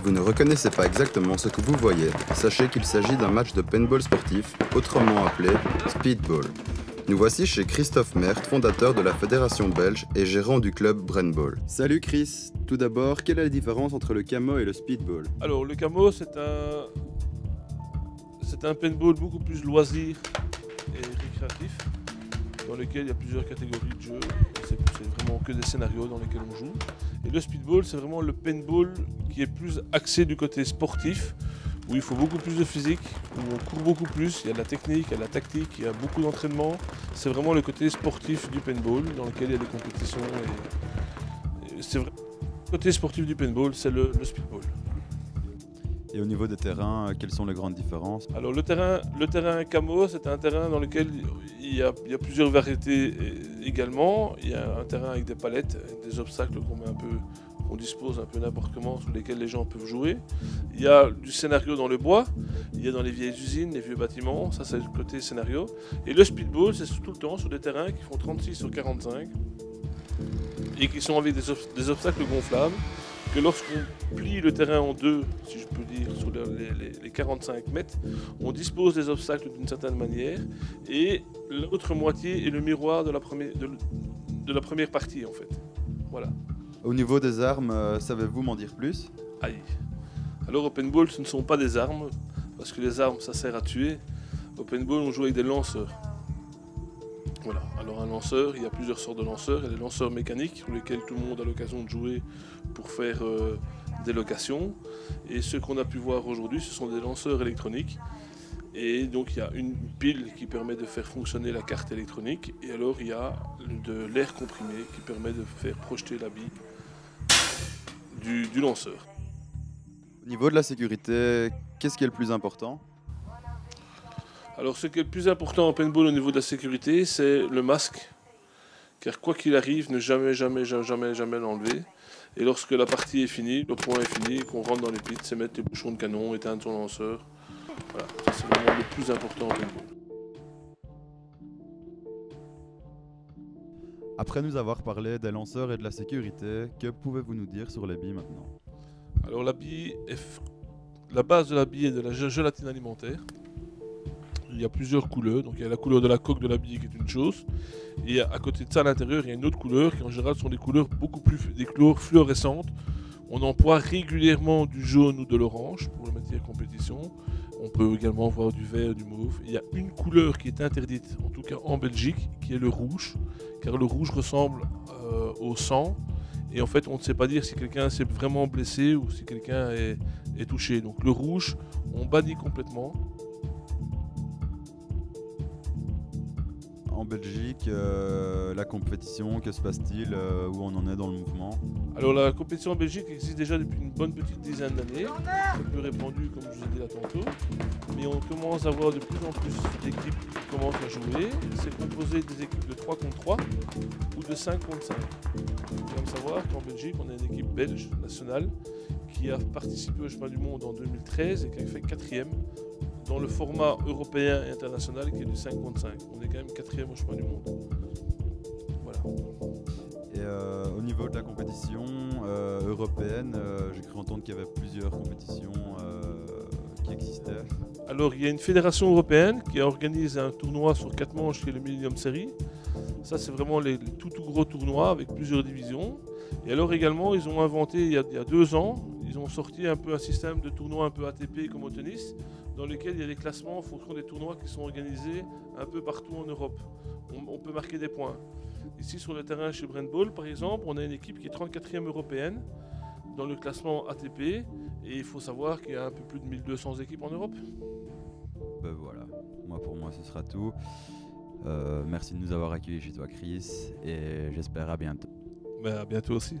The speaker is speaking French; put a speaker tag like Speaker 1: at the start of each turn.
Speaker 1: vous ne reconnaissez pas exactement ce que vous voyez, sachez qu'il s'agit d'un match de paintball sportif, autrement appelé speedball. Nous voici chez Christophe Mert, fondateur de la fédération belge et gérant du club Brandball. Salut Chris, tout d'abord, quelle est la différence entre le camo et le speedball?
Speaker 2: Alors le camo c'est un paintball beaucoup plus loisir et récréatif, dans lequel il y a plusieurs catégories de jeux. C'est vraiment que des scénarios dans lesquels on joue. Et le speedball, c'est vraiment le paintball qui est plus axé du côté sportif, où il faut beaucoup plus de physique, où on court beaucoup plus, il y a de la technique, il y a de la tactique, il y a beaucoup d'entraînement. C'est vraiment le côté sportif du paintball, dans lequel il y a des compétitions. C'est vrai. Le côté sportif du paintball, c'est le speedball.
Speaker 1: Et au niveau des terrains, quelles sont les grandes différences?
Speaker 2: Alors le terrain camo, c'est un terrain dans lequel il y a plusieurs variétés également. Il y a un terrain avec des palettes, avec des obstacles qu'on dispose un peu n'importe comment, sur lesquels les gens peuvent jouer. Il y a du scénario dans le bois, il y a dans les vieilles usines, les vieux bâtiments, ça c'est le côté scénario. Et le speedball, c'est tout le temps sur des terrains qui font 36 sur 45 et qui sont avec des obstacles gonflables, que lorsqu'on plie le terrain en deux, si je peux dire, sur les 45 mètres, on dispose des obstacles d'une certaine manière, et l'autre moitié est le miroir de la première partie en fait. Voilà.
Speaker 1: Au niveau des armes, savez-vous m'en dire plus?
Speaker 2: Aïe. Alors au paintball, ce ne sont pas des armes, parce que les armes ça sert à tuer. Au paintball, on joue avec des lanceurs. Voilà, alors un lanceur, il y a plusieurs sortes de lanceurs. Il y a les lanceurs mécaniques sur lesquels tout le monde a l'occasion de jouer pour faire des locations. Et ceux qu'on a pu voir aujourd'hui, ce sont des lanceurs électroniques. Et donc il y a une pile qui permet de faire fonctionner la carte électronique. Et alors il y a de l'air comprimé qui permet de faire projeter la bille du lanceur.
Speaker 1: Au niveau de la sécurité, qu'est-ce qui est le plus important?
Speaker 2: Alors ce qui est le plus important en paintball au niveau de la sécurité, c'est le masque. Car quoi qu'il arrive, ne jamais l'enlever. Et lorsque la partie est finie, le point est fini, qu'on rentre dans les pits, c'est mettre les bouchons de canon, éteindre son lanceur. Voilà, ça c'est vraiment le plus important en paintball.
Speaker 1: Après nous avoir parlé des lanceurs et de la sécurité, que pouvez-vous nous dire sur les billes maintenant?
Speaker 2: Alors la base de la bille est de la gélatine alimentaire. Il y a plusieurs couleurs, donc il y a la couleur de la coque de la bille qui est une chose, et à côté de ça à l'intérieur il y a une autre couleur qui en général sont des couleurs des couleurs fluorescentes. On emploie régulièrement du jaune ou de l'orange pour le métier compétition. On peut également voir du vert, du mauve. Il y a une couleur qui est interdite, en tout cas en Belgique, qui est le rouge, car le rouge ressemble au sang, et en fait on ne sait pas dire si quelqu'un s'est vraiment blessé ou si quelqu'un est touché. Donc le rouge, on bannit complètement.
Speaker 1: En Belgique, la compétition, que se passe-t-il? Où on en est dans le mouvement?
Speaker 2: Alors la compétition en Belgique existe déjà depuis une bonne petite dizaine d'années. C'est peu répandu comme je vous ai dit là tantôt. Mais on commence à voir de plus en plus d'équipes qui commencent à jouer. C'est composé des équipes de 3 contre 3 ou de 5 contre 5. Il faut quand même savoir qu'en Belgique, on a une équipe belge nationale qui a participé au Championnat du Monde en 2013 et qui a fait 4e dans le format européen et international qui est du 5 contre 5. On est quand même 4e au Championnat du Monde. Voilà.
Speaker 1: Et au niveau de la compétition européenne, j'ai cru entendre qu'il y avait plusieurs compétitions qui existaient.
Speaker 2: Alors il y a une fédération européenne qui organise un tournoi sur 4 manches qui est le Millennium Series. Ça c'est vraiment les tout gros tournois avec plusieurs divisions. Et alors également ils ont inventé il y a 2 ans, ils ont sorti un peu un système de tournoi un peu ATP comme au tennis, dans lequel il y a des classements en fonction des tournois qui sont organisés un peu partout en Europe. On peut marquer des points. Ici sur le terrain chez Brandball par exemple, on a une équipe qui est 34e européenne dans le classement ATP, et il faut savoir qu'il y a un peu plus de 1200 équipes en Europe.
Speaker 1: Ben voilà, pour moi ce sera tout. Merci de nous avoir accueillis chez toi Chris, et j'espère à bientôt.
Speaker 2: Ben, à bientôt aussi.